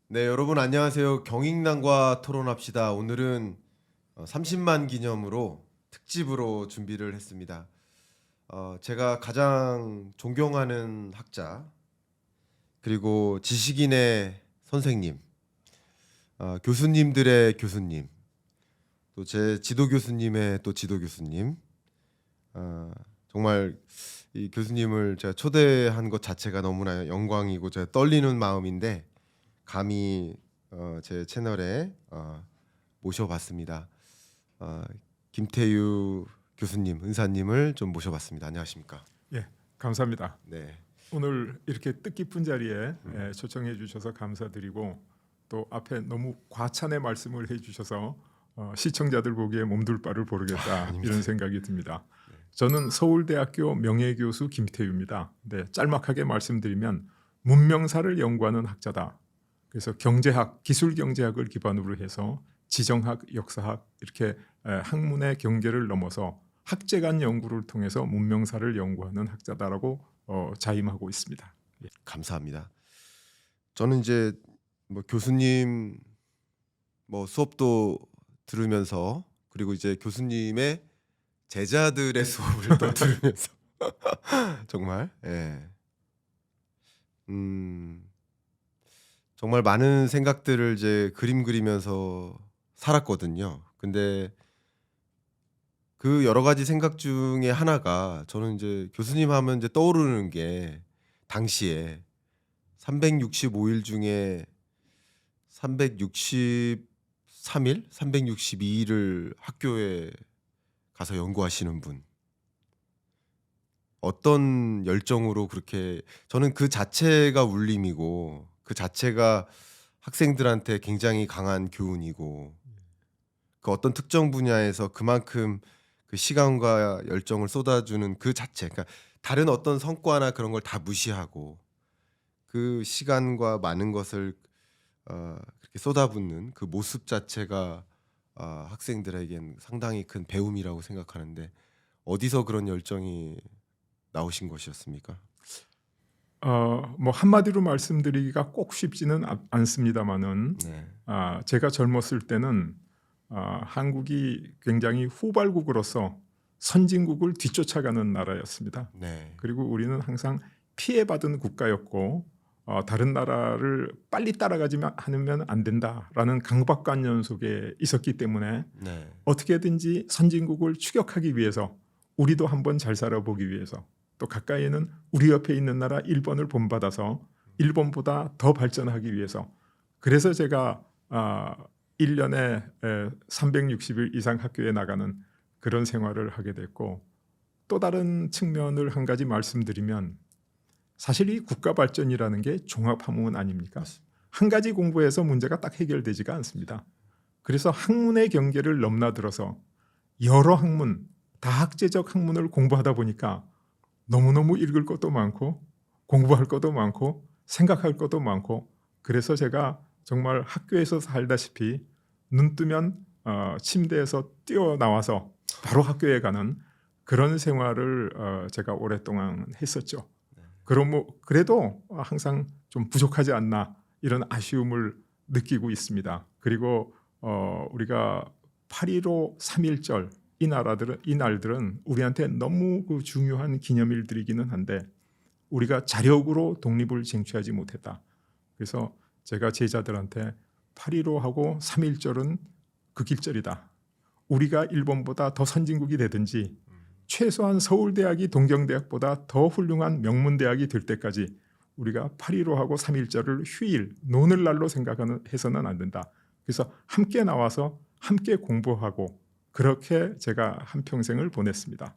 네, 여러분 안녕하세요. 경익남과 토론합시다. 오늘은 30만 기념으로 특집으로 준비를 했습니다. 제가 가장 존경하는 학자 그리고 지식인의 선생님, 교수님들의 교수님, 또 제 지도 교수님의 또 지도 교수님, 정말 이 교수님을 제가 초대한 것 자체가 너무나 영광이고 제가 떨리는 마음인데 감히 제 채널에 모셔봤습니다. 어, 김태유 교수님, 은사님을 좀 모셔봤습니다. 안녕하십니까? 예, 감사합니다. 네, 오늘 이렇게 뜻깊은 자리에 초청해 주셔서 감사드리고 또 앞에 너무 과찬의 말씀을 해 주셔서 시청자들 보기에 몸둘 바를 모르겠다 아닙니다. 이런 생각이 듭니다. 저는 서울대학교 명예교수 김태유입니다. 네, 짤막하게 말씀드리면 문명사를 연구하는 학자다. 그래서 경제학, 기술경제학을 기반으로 해서 지정학, 역사학 이렇게 학문의 경계를 넘어서 학제간 연구를 통해서 문명사를 연구하는 학자다라고 자임하고 있습니다. 감사합니다. 저는 이제 뭐 교수님 뭐 수업도 들으면서 그리고 이제 교수님의 제자들의 수업을 또 들으면서 정말 정말 많은 생각들을 이제 그림 그리면서 살았거든요. 근데 그 여러 가지 생각 중에 하나가 저는 이제 교수님 하면 이제 떠오르는 게 당시에 365일 중에 363일, 362일을 학교에 가서 연구하시는 분. 어떤 열정으로 그렇게 저는 그 자체가 울림이고 그 자체가 학생들한테 굉장히 강한 교훈이고 그 어떤 특정 분야에서 그만큼 그 시간과 열정을 쏟아주는 그 자체, 그러니까 다른 어떤 성과나 그런 걸 다 무시하고 그 시간과 많은 것을 그렇게 쏟아붓는 그 모습 자체가 학생들에겐 상당히 큰 배움이라고 생각하는데 어디서 그런 열정이 나오신 것이었습니까? 뭐 한마디로 말씀드리기가 꼭 쉽지는 않습니다만은 네, 제가 젊었을 때는 한국이 굉장히 후발국으로서 선진국을 뒤쫓아가는 나라였습니다. 네, 그리고 우리는 항상 피해받은 국가였고 다른 나라를 빨리 따라가지만 않으면 안 된다라는 강박관념 속에 있었기 때문에 네, 어떻게든지 선진국을 추격하기 위해서 우리도 한번 잘 살아보기 위해서 또 가까이에는 우리 옆에 있는 나라 일본을 본받아서 일본보다 더 발전하기 위해서 그래서 제가 1년에 360일 이상 학교에 나가는 그런 생활을 하게 됐고 또 다른 측면을 한 가지 말씀드리면 사실 이 국가 발전이라는 게 종합학문 아닙니까? 한 가지 공부해서 문제가 딱 해결되지가 않습니다. 그래서 학문의 경계를 넘나들어서 여러 학문, 다학제적 학문을 공부하다 보니까 너무너무 읽을 것도 많고 공부할 것도 많고 생각할 것도 많고 그래서 제가 정말 학교에서 살다시피 눈 뜨면 침대에서 뛰어나와서 바로 학교에 가는 그런 생활을 제가 오랫동안 했었죠. 그래도 항상 좀 부족하지 않나 이런 아쉬움을 느끼고 있습니다. 그리고 우리가 8.15 3.1절 이 날들은 우리한테 너무 그 중요한 기념일들이기는 한데 우리가 자력으로 독립을 쟁취하지 못했다. 그래서 제가 제자들한테 8.15하고 3.1절은 그 길절이다. 우리가 일본보다 더 선진국이 되든지 최소한 서울대학이 동경대학보다 더 훌륭한 명문대학이 될 때까지 우리가 8.15하고 3.1절을 휴일, 노는 날로 생각해서는 안 된다. 그래서 함께 나와서 함께 공부하고 그렇게 제가 한평생을 보냈습니다.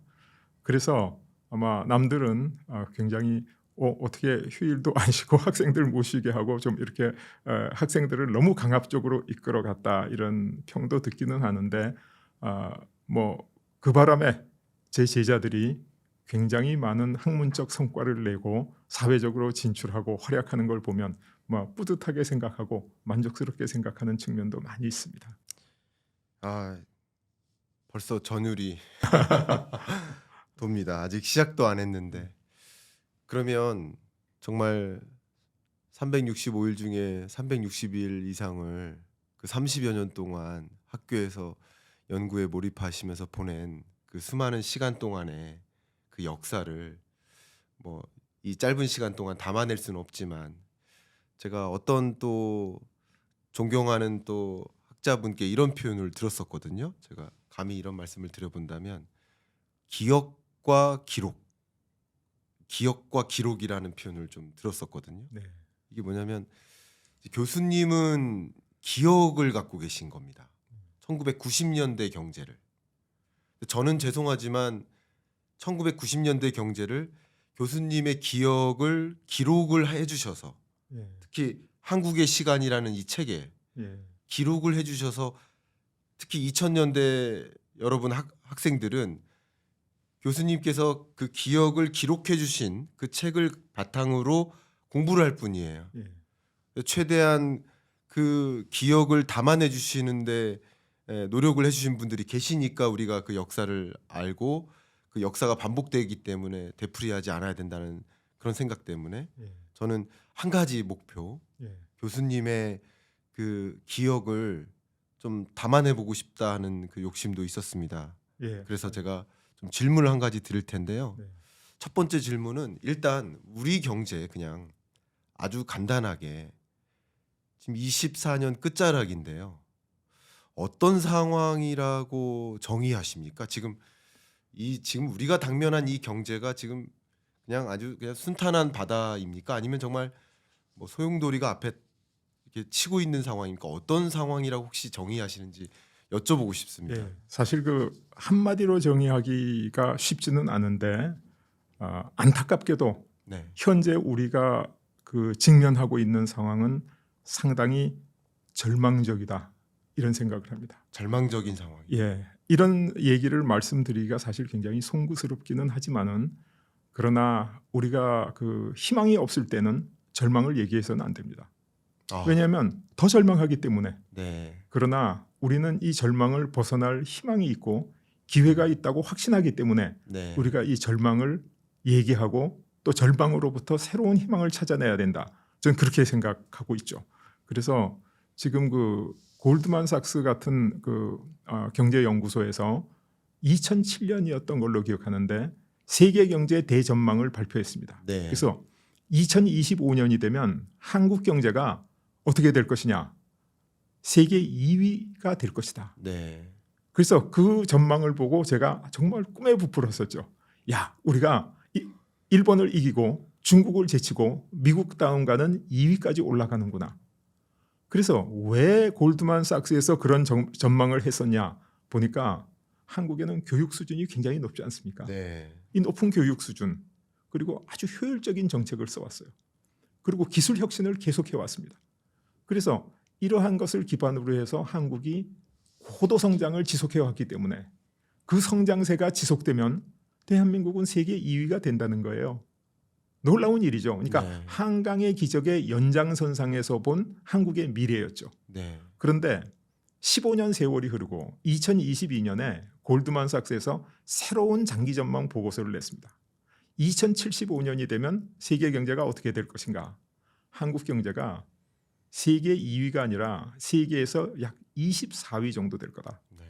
그래서 아마 남들은 굉장히 어떻게 휴일도 안 쉬고 학생들 모시게 하고 좀 이렇게 학생들을 너무 강압적으로 이끌어갔다 이런 평도 듣기는 하는데 뭐 그 바람에 제 제자들이 굉장히 많은 학문적 성과를 내고 사회적으로 진출하고 활약하는 걸 보면 뭐 뿌듯하게 생각하고 만족스럽게 생각하는 측면도 많이 있습니다. 아 벌써 전율이 돕니다. 아직 시작도 안 했는데 그러면 정말 365일 중에 360일 이상을 그 30여 년 동안 학교에서 연구에 몰입하시면서 보낸 그 수많은 시간 동안의 그 역사를 뭐 이 짧은 시간 동안 담아낼 수는 없지만 제가 어떤 또 존경하는 또 학자분께 이런 표현을 들었었거든요. 제가 감히 이런 말씀을 드려본다면 기억과 기록, 기억과 기록이라는 표현을 좀 들었었거든요. 네. 이게 뭐냐면 교수님은 기억을 갖고 계신 겁니다. 1990년대 경제를. 저는 죄송하지만 1990년대 경제를 교수님의 기억을 기록을 해주셔서 예. 특히 한국의 시간이라는 이 책에 예. 기록을 해주셔서 특히 2000년대 여러분 학생들은 교수님께서 그 기억을 기록해 주신 그 책을 바탕으로 공부를 할 뿐이에요. 예. 최대한 그 기억을 담아내 주시는데 노력을 해주신 분들이 계시니까 우리가 그 역사를 알고 그 역사가 반복되기 때문에 되풀이하지 않아야 된다는 그런 생각 때문에 예. 저는 한 가지 목표, 예. 교수님의 그 기억을 좀 담아내 보고 싶다 하는 그 욕심도 있었습니다. 예. 그래서 제가 좀 질문을 한 가지 드릴 텐데요. 네. 첫 번째 질문은 일단 우리 경제 그냥 아주 간단하게 지금 24년 끝자락인데요. 어떤 상황이라고 정의하십니까? 지금 우리가 당면한 이 경제가 지금 그냥 아주 그냥 순탄한 바다입니까? 아니면 정말 뭐 소용돌이가 앞에 이렇게 치고 있는 상황입니까? 어떤 상황이라고 혹시 정의하시는지 여쭤보고 싶습니다. 예. 사실 그 한마디로 정의하기가 쉽지는 않은데 안타깝게도 네, 현재 우리가 그 직면하고 있는 상황은 상당히 절망적이다 이런 생각을 합니다. 절망적인 상황. 예, 이런 얘기를 말씀드리기가 사실 굉장히 송구스럽기는 하지만은 그러나 우리가 그 희망이 없을 때는 절망을 얘기해서는 안 됩니다. 아, 왜냐하면 더 절망하기 때문에. 네, 그러나 우리는 이 절망을 벗어날 희망이 있고 기회가 있다고 확신하기 때문에 네, 우리가 이 절망을 얘기하고 또 절망으로부터 새로운 희망을 찾아내야 된다. 저는 그렇게 생각하고 있죠. 그래서 지금 그 골드만삭스 같은 그 경제연구소에서 2007년이었던 걸로 기억하는데 세계 경제 대전망을 발표했습니다. 네. 그래서 2025년이 되면 한국 경제가 어떻게 될 것이냐? 세계 2위가 될 것이다. 네, 그래서 그 전망을 보고 제가 정말 꿈에 부풀었었죠. 야, 우리가 일본을 이기고 중국을 제치고 미국 다음 가는 2위까지 올라가는구나. 그래서 왜 골드만삭스에서 그런 전망을 했었냐 보니까 한국에는 교육 수준이 굉장히 높지 않습니까? 네, 이 높은 교육 수준 그리고 아주 효율적인 정책을 써왔어요. 그리고 기술 혁신을 계속해 왔습니다. 그래서 이러한 것을 기반으로 해서 한국이 고도 성장을 지속해 왔기 때문에 그 성장세가 지속되면 대한민국은 세계 2위가 된다는 거예요. 놀라운 일이죠. 그러니까 네. 한강의 기적의 연장선상에서 본 한국의 미래였죠. 네, 그런데 15년 세월이 흐르고 2022년에 골드만삭스에서 새로운 장기 전망 보고서를 냈습니다. 2075년이 되면 세계 경제가 어떻게 될 것인가? 한국 경제가 세계 2위가 아니라 세계에서 약 24위 정도 될 거다. 네.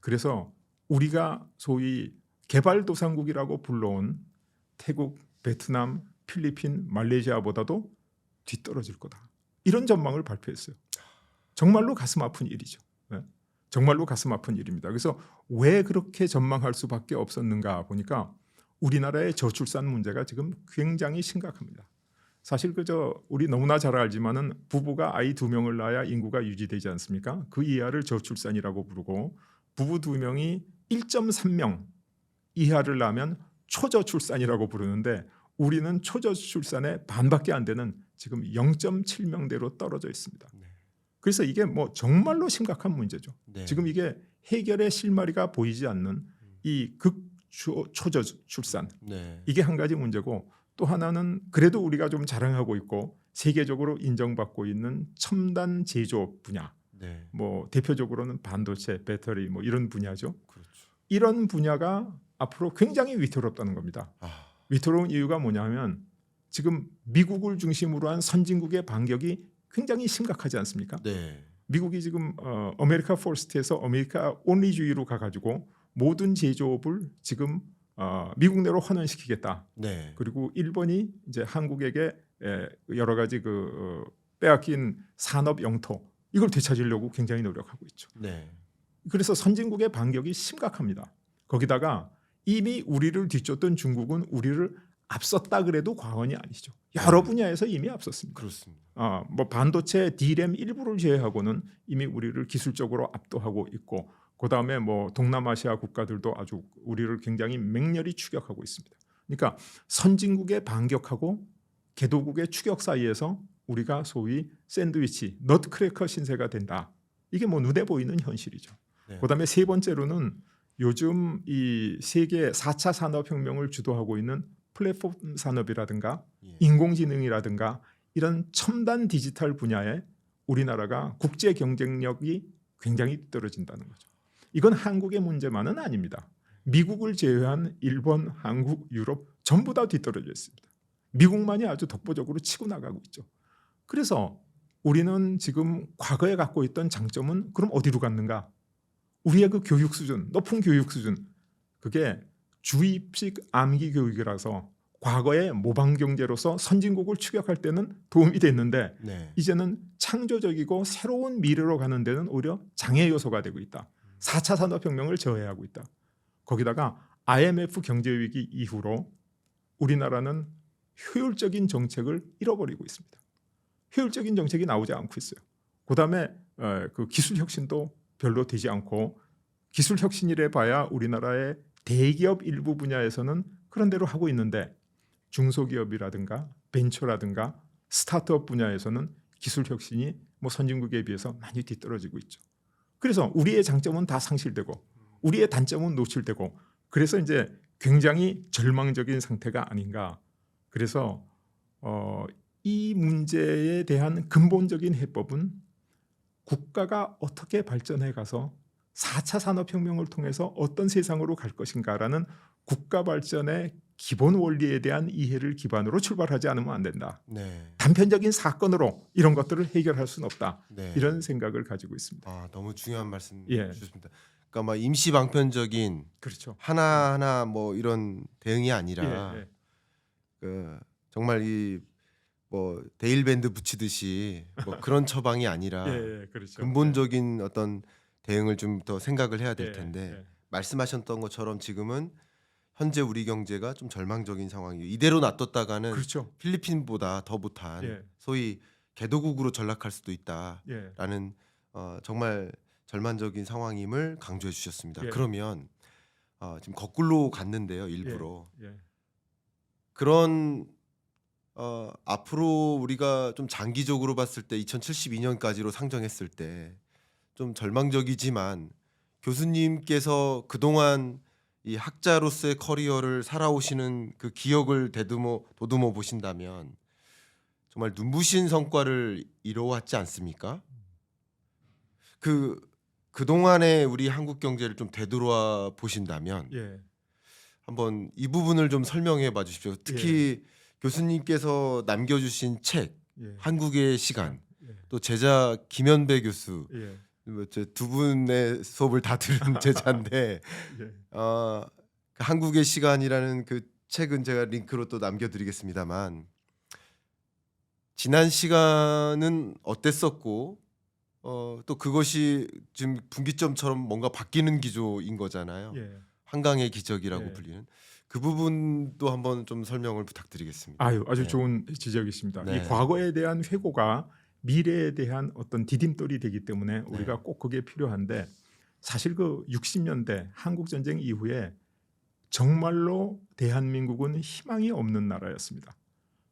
그래서 우리가 소위 개발도상국이라고 불러온 태국, 베트남, 필리핀, 말레이시아보다도 뒤떨어질 거다. 이런 전망을 발표했어요. 정말로 가슴 아픈 일이죠. 네? 정말로 가슴 아픈 일입니다. 그래서 왜 그렇게 전망할 수밖에 없었는가 보니까 우리나라의 저출산 문제가 지금 굉장히 심각합니다. 사실 우리 너무나 잘 알지만은 부부가 아이 2명을 낳아야 인구가 유지되지 않습니까? 그 이하를 저출산이라고 부르고 부부 2명이 1.3명 이하를 낳으면 초저출산이라고 부르는데 우리는 초저출산의 반밖에 안 되는 지금 0.7명대로 떨어져 있습니다. 네. 그래서 이게 뭐 정말로 심각한 문제죠. 네. 지금 이게 해결의 실마리가 보이지 않는 이 극초저출산 네. 이게 한 가지 문제고 또 하나는 그래도 우리가 좀 자랑하고 있고 세계적으로 인정받고 있는 첨단 제조 분야 네. 뭐 대표적으로는 반도체, 배터리 뭐 이런 분야죠. 그렇죠. 이런 분야가 앞으로 굉장히 위태롭다는 겁니다. 아, 위태로운 이유가 뭐냐면 지금 미국을 중심으로 한 선진국의 반격이 굉장히 심각하지 않습니까? 네. 미국이 지금 아메리카 퍼스트에서 아메리카 온리주의로 가가지고 모든 제조업을 지금 미국 내로 환원시키겠다. 네. 그리고 일본이 이제 한국에게 여러 가지 빼앗긴 산업 영토 이걸 되찾으려고 굉장히 노력하고 있죠. 네. 그래서 선진국의 반격이 심각합니다. 거기다가 이미 우리를 뒤쫓던 중국은 우리를 앞섰다 그래도 과언이 아니죠. 여러 분야에서 이미 앞섰습니다. 그렇습니다. 뭐 반도체 D램 일부를 제외하고는 이미 우리를 기술적으로 압도하고 있고, 그 다음에 뭐 동남아시아 국가들도 아주 우리를 굉장히 맹렬히 추격하고 있습니다. 그러니까 선진국의 반격하고 개도국의 추격 사이에서 우리가 소위 샌드위치, 넛크래커 신세가 된다. 이게 뭐 눈에 보이는 현실이죠. 네. 그다음에 세 번째로는 요즘 이 세계 4차 산업혁명을 주도하고 있는 플랫폼 산업이라든가 예. 인공지능이라든가 이런 첨단 디지털 분야에 우리나라가 국제 경쟁력이 굉장히 떨어진다는 거죠. 이건 한국의 문제만은 아닙니다. 미국을 제외한 일본, 한국, 유럽 전부 다 뒤떨어져 있습니다. 미국만이 아주 독보적으로 치고 나가고 있죠. 그래서 우리는 지금 과거에 갖고 있던 장점은 그럼 어디로 갔는가? 우리의 그 교육 수준, 높은 교육 수준, 그게 주입식 암기 교육이라서 과거의 모방 경제로서 선진국을 추격할 때는 도움이 됐는데 네. 이제는 창조적이고 새로운 미래로 가는 데는 오히려 장애 요소가 되고 있다. 4차 산업혁명을 저해하고 있다. 거기다가 IMF 경제위기 이후로 우리나라는 효율적인 정책을 잃어버리고 있습니다. 효율적인 정책이 나오지 않고 있어요. 그다음에 그 기술 혁신도 별로 되지 않고, 기술 혁신이래 봐야 우리나라의 대기업 일부 분야에서는 그런 대로 하고 있는데 중소기업이라든가 벤처라든가 스타트업 분야에서는 기술 혁신이 뭐 선진국에 비해서 많이 뒤떨어지고 있죠. 그래서 우리의 장점은 다 상실되고 우리의 단점은 노출되고, 그래서 이제 굉장히 절망적인 상태가 아닌가. 그래서 이 문제에 대한 근본적인 해법은 국가가 어떻게 발전해 가서 4차 산업혁명을 통해서 어떤 세상으로 갈 것인가라는 국가 발전의 기본 원리에 대한 이해를 기반으로 출발하지 않으면 안 된다. 네. 단편적인 사건으로 이런 것들을 해결할 수는 없다. 네. 이런 생각을 가지고 있습니다. 아, 너무 중요한 말씀 예. 주셨습니다. 그러니까 막 임시 방편적인 그렇죠. 하나하나 뭐 이런 대응이 아니라 예, 예. 그 정말 이 뭐 데일밴드 붙이듯이 뭐 그런 처방이 아니라 예, 그렇죠. 근본적인 어떤 대응을 좀 더 생각을 해야 될 예, 텐데 예. 말씀하셨던 것처럼 지금은 현재 우리 경제가 좀 절망적인 상황이에요. 이대로 놔뒀다가는 그렇죠. 필리핀보다 더 못한 예. 소위 개도국으로 전락할 수도 예. 있다라는 정말 절망적인 상황임을 강조해 주셨습니다. 예. 그러면 지금 거꾸로 갔는데요, 일부러. 예. 그런 앞으로 우리가 좀 장기적으로 봤을 때 2072년까지로 상정했을 때 좀 절망적이지만 교수님께서 그동안 이 학자로서의 커리어를 살아오시는 그 기억을 도듬어 보신다면 정말 눈부신 성과를 이뤄왔지 않습니까? 그동안의 우리 한국 경제를 좀 되돌아 보신다면 예. 한번 이 부분을 좀 설명해 봐 주십시오. 특히 교수님께서 남겨주신 책 예. 한국의 시간, 예. 또 제자 김현배 교수, 예. 두 분의 수업을 다 들은 제자인데 예. 그 한국의 시간이라는 그 책은 제가 링크로 또 남겨드리겠습니다만 지난 시간은 어땠었고 또 그것이 지금 분기점처럼 뭔가 바뀌는 기조인 거잖아요. 예. 한강의 기적이라고 예. 불리는 그 부분도 한번 좀 설명을 부탁드리겠습니다. 아주 네. 좋은 지적이십니다. 네. 이 과거에 대한 회고가 미래에 대한 어떤 디딤돌이 되기 때문에 우리가 네. 꼭 그게 필요한데, 사실 그 60년대 한국 전쟁 이후에 정말로 대한민국은 희망이 없는 나라였습니다.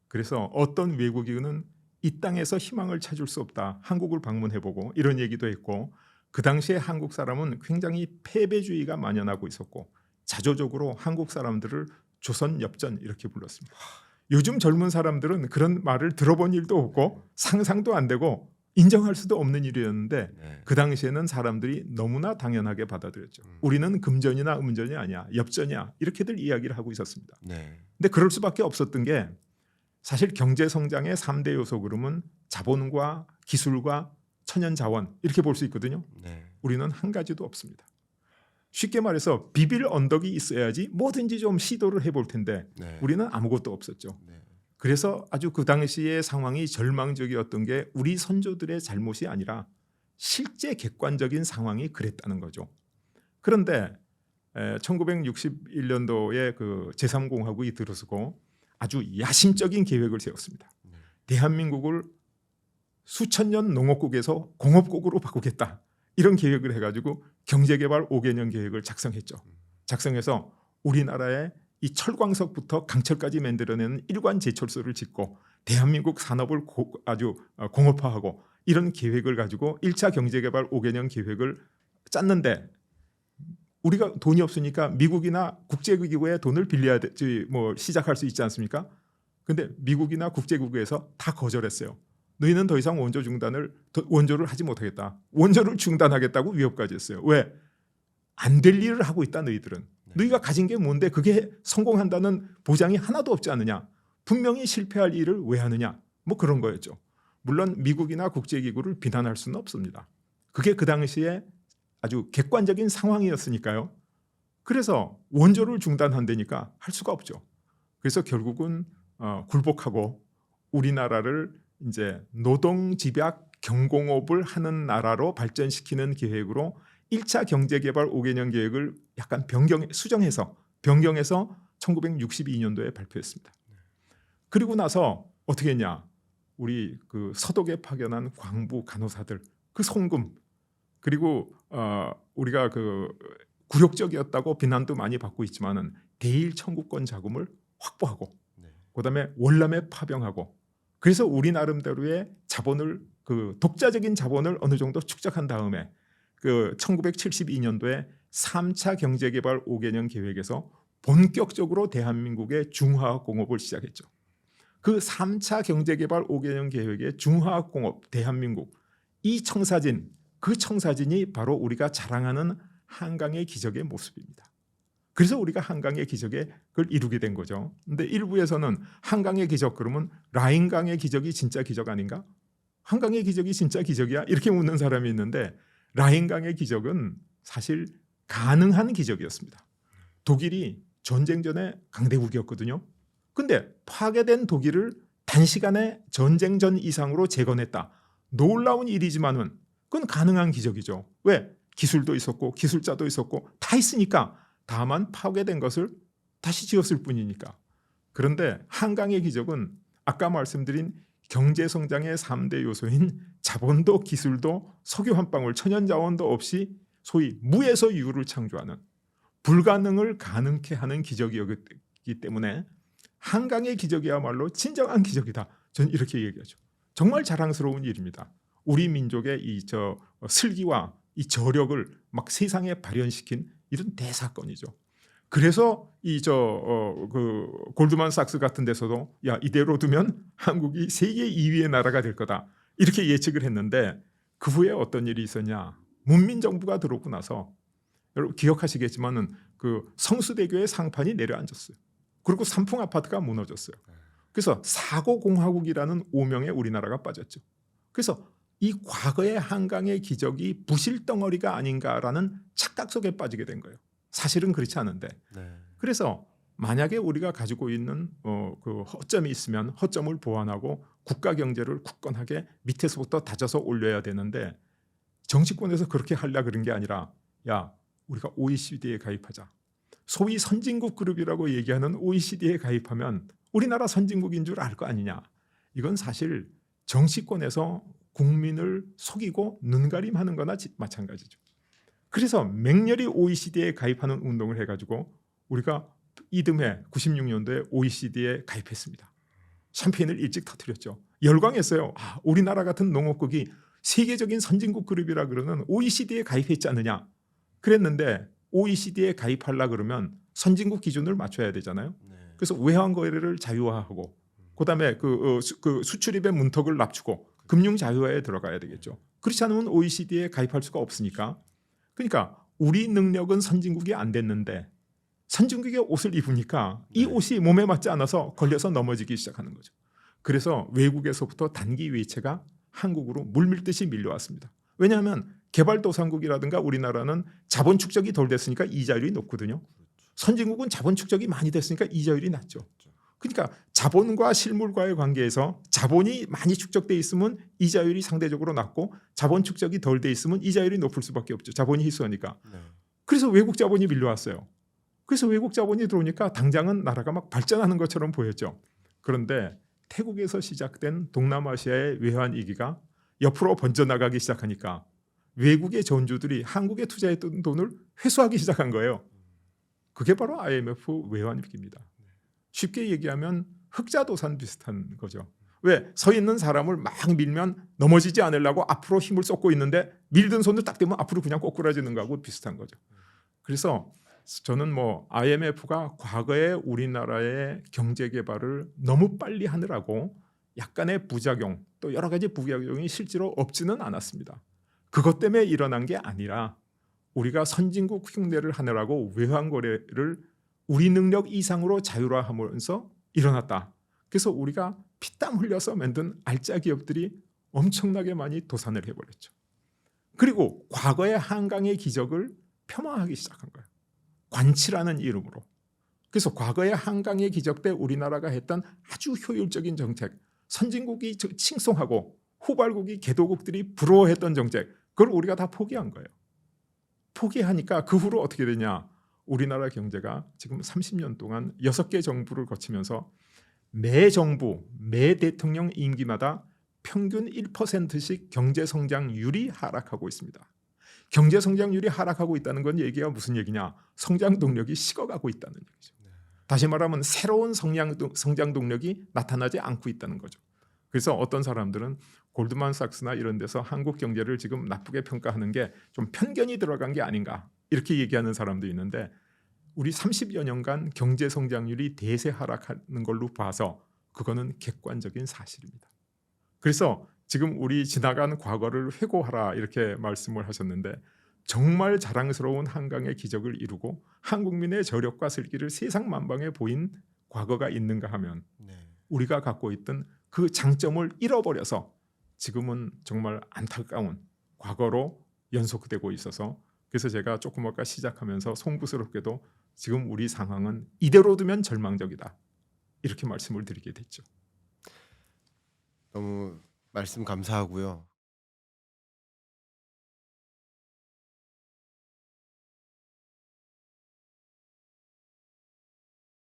그래서 어떤 외국인은 이 땅에서 희망을 찾을 수 없다, 한국을 방문해보고 이런 얘기도 했고, 그 당시에 한국 사람은 굉장히 패배주의가 만연하고 있었고 자조적으로 한국 사람들을 조선 엽전 이렇게 불렀습니다. 요즘 젊은 사람들은 그런 말을 들어본 일도 없고 상상도 안 되고 인정할 수도 없는 일이었는데 네. 그 당시에는 사람들이 너무나 당연하게 받아들였죠. 우리는 금전이나 음전이 아니야, 엽전이야, 이렇게들 이야기를 하고 있었습니다. 네. 근데 그럴 수밖에 없었던 게 사실 경제 성장의 3대 요소 그러면 자본과 기술과 천연 자원 이렇게 볼 수 있거든요. 네. 우리는 한 가지도 없습니다. 쉽게 말해서 비빌 언덕이 있어야지 뭐든지 좀 시도를 해볼 텐데 네. 우리는 아무것도 없었죠. 네. 그래서 아주 그 당시의 상황이 절망적이었던 게 우리 선조들의 잘못이 아니라 실제 객관적인 상황이 그랬다는 거죠. 그런데 1961년도에 그 제3공화국이 들어서고 아주 야심적인 계획을 세웠습니다. 네. 대한민국을 수천 년 농업국에서 공업국으로 바꾸겠다. 이런 계획을 해가지고 경제개발 5개년 계획을 작성했죠. 작성해서 우리나라의 이 철광석부터 강철까지 만들어내는 일관 제철소를 짓고 대한민국 산업을 아주 공업화하고 이런 계획을 가지고 1차 경제개발 5개년 계획을 짰는데 우리가 돈이 없으니까 미국이나 국제기구에 돈을 빌려야 되지 뭐 시작할 수 있지 않습니까? 근데 미국이나 국제기구에서 다 거절했어요. 너희는 더 이상 원조를 하지 못하겠다. 원조를 중단하겠다고 위협까지 했어요. 왜? 안 될 일을 하고 있다 너희들은. 너희가 가진 게 뭔데 그게 성공한다는 보장이 하나도 없지 않느냐. 분명히 실패할 일을 왜 하느냐. 뭐 그런 거였죠. 물론 미국이나 국제기구를 비난할 수는 없습니다. 그게 그 당시에 아주 객관적인 상황이었으니까요. 그래서 원조를 중단한다니까 할 수가 없죠. 그래서 결국은 굴복하고 우리나라를 이제 노동집약 경공업을 하는 나라로 발전시키는 계획으로 1차 경제개발 5개년 계획을 약간 수정해서 변경해서 1962년도에 발표했습니다. 그리고 나서 어떻게 했냐? 우리 그 서독에 파견한 광부 간호사들 그 송금 그리고 우리가 그 굴욕적이었다고 비난도 많이 받고 있지만은 대일 청구권 자금을 확보하고 그다음에 월남에 파병하고 그래서 우리 나름대로의 자본을 그 독자적인 자본을 어느 정도 축적한 다음에 그 1972년도에 3차 경제개발 5개년 계획에서 본격적으로 대한민국의 중화학공업을 시작했죠. 그 3차 경제개발 5개년 계획의 중화학공업 대한민국 이 청사진 그 청사진이 바로 우리가 자랑하는 한강의 기적의 모습입니다. 그래서 우리가 한강의 기적에 그걸 이루게 된 거죠. 근데 일부에서는 한강의 기적 그러면 라인강의 기적이 진짜 기적 아닌가? 한강의 기적이 진짜 기적이야? 이렇게 묻는 사람이 있는데 라인강의 기적은 사실 가능한 기적이었습니다. 독일이 전쟁 전에 강대국이었거든요. 근데 파괴된 독일을 단시간에 전쟁 전 이상으로 재건했다. 놀라운 일이지만은 그건 가능한 기적이죠. 왜? 기술도 있었고 기술자도 있었고 다 있으니까 다만 파괴된 것을 다시 지었을 뿐이니까. 그런데 한강의 기적은 아까 말씀드린 경제성장의 3대 요소인 자본도 기술도 석유 한 방울 천연자원도 없이 소위 무에서 유를 창조하는 불가능을 가능케 하는 기적이었기 때문에 한강의 기적이야말로 진정한 기적이다. 저는 이렇게 얘기하죠. 정말 자랑스러운 일입니다. 우리 민족의 이 슬기와 이 저력을 막 세상에 발현시킨 이런 대사건이죠. 그래서 그 골드만삭스 같은 데서도 야 이대로 두면 한국이 세계 2위의 나라가 될 거다 이렇게 예측을 했는데 그 후에 어떤 일이 있었냐? 문민정부가 들어오고 나서 여러분 기억하시겠지만은 그 성수대교의 상판이 내려앉았어요. 그리고 삼풍 아파트가 무너졌어요. 그래서 사고공화국이라는 오명에 우리나라가 빠졌죠. 그래서 이 과거의 한강의 기적이 부실덩어리가 아닌가라는 착각 속에 빠지게 된 거예요. 사실은 그렇지 않은데. 그래서 만약에 우리가 가지고 있는 그 허점이 있으면 허점을 보완하고 국가 경제를 굳건하게 밑에서부터 다져서 올려야 되는데 정치권에서 그렇게 하려 그런 게 아니라 야 우리가 OECD에 가입하자. 소위 선진국 그룹이라고 얘기하는 OECD에 가입하면 우리나라 선진국인 줄 알 거 아니냐. 이건 사실 정치권에서 국민을 속이고 눈가림하는 거나 마찬가지죠. 그래서 맹렬히 OECD에 가입하는 운동을 해가지고 우리가 이듬해 96년도에 OECD에 가입했습니다. 샴페인을 일찍 터뜨렸죠. 열광했어요. 우리나라 같은 농업국이 세계적인 선진국 그룹이라 그러는 OECD에 가입했지 않느냐. 그랬는데 OECD에 가입하려 그러면 선진국 기준을 맞춰야 되잖아요. 그래서 외환 거래를 자유화하고 그다음에 그 수출입의 문턱을 낮추고 금융 자유화에 들어가야 되겠죠. 그렇지 않으면 OECD에 가입할 수가 없으니까. 그러니까 우리 능력은 선진국이 안 됐는데 선진국의 옷을 입으니까 이 옷이 몸에 맞지 않아서 걸려서 넘어지기 시작하는 거죠. 그래서 외국에서부터 단기 외채가 한국으로 물밀듯이 밀려왔습니다. 왜냐하면 개발도상국이라든가 우리나라는 자본 축적이 덜 됐으니까 이자율이 높거든요. 선진국은 자본 축적이 많이 됐으니까 이자율이 낮죠. 그러니까 자본과 실물과의 관계에서 자본이 많이 축적돼 있으면 이자율이 상대적으로 낮고 자본 축적이 덜 돼 있으면 이자율이 높을 수밖에 없죠. 자본이 희소하니까. 네. 그래서 외국 자본이 밀려왔어요. 그래서 외국 자본이 들어오니까 당장은 나라가 막 발전하는 것처럼 보였죠. 그런데 태국에서 시작된 동남아시아의 외환 위기가 옆으로 번져나가기 시작하니까 외국의 전주들이 한국에 투자했던 돈을 회수하기 시작한 거예요. 그게 바로 IMF 외환 위기입니다. 쉽게 얘기하면 흑자도산 비슷한 거죠. 왜? 서 있는 사람을 막 밀면 넘어지지 않으려고 앞으로 힘을 쏟고 있는데 밀던 손을 딱 대면 앞으로 그냥 꼬꾸라지는 거하고 비슷한 거죠. 그래서 저는 IMF가 과거에 우리나라의 경제 개발을 너무 빨리 하느라고 약간의 부작용 또 여러 가지 부작용이 실제로 없지는 않았습니다. 그것 때문에 일어난 게 아니라 우리가 선진국 흉내를 하느라고 외환 거래를 우리 능력 이상으로 자율화하면서 일어났다. 그래서 우리가 피땀 흘려서 만든 알짜 기업들이 엄청나게 많이 도산을 해버렸죠. 그리고 과거의 한강의 기적을 폄하하기 시작한 거예요. 관치라는 이름으로. 그래서 과거의 한강의 기적 때 우리나라가 했던 아주 효율적인 정책, 선진국이 칭송하고 후발국이 개도국들이 부러워했던 정책, 그걸 우리가 다 포기한 거예요. 포기하니까 그 후로 어떻게 되냐. 우리나라 경제가 지금 30년 동안 6개 정부를 거치면서 매 정부, 매 대통령 임기마다 평균 1%씩 경제 성장률이 하락하고 있습니다. 경제 성장률이 하락하고 있다는 건 얘기가 무슨 얘기냐? 성장 동력이 식어가고 있다는 얘기죠. 다시 말하면 새로운 성장 동력이 나타나지 않고 있다는 거죠. 그래서 어떤 사람들은 골드만삭스나 이런 데서 한국 경제를 지금 나쁘게 평가하는 게 좀 편견이 들어간 게 아닌가 이렇게 얘기하는 사람도 있는데 우리 30여 년간 경제 성장률이 대세 하락하는 걸로 봐서 그거는 객관적인 사실입니다. 그래서 지금 우리 지나간 과거를 회고하라 이렇게 말씀을 하셨는데 정말 자랑스러운 한강의 기적을 이루고 한국민의 저력과 슬기를 세상 만방에 보인 과거가 있는가 하면 네. 우리가 갖고 있던 그 장점을 잃어버려서 지금은 정말 안타까운 과거로 연속되고 있어서 그래서 제가 조금 아까 시작하면서 송구스럽게도 지금 우리 상황은 이대로 두면 절망적이다 이렇게 말씀을 드리게 됐죠. 너무 말씀 감사하고요.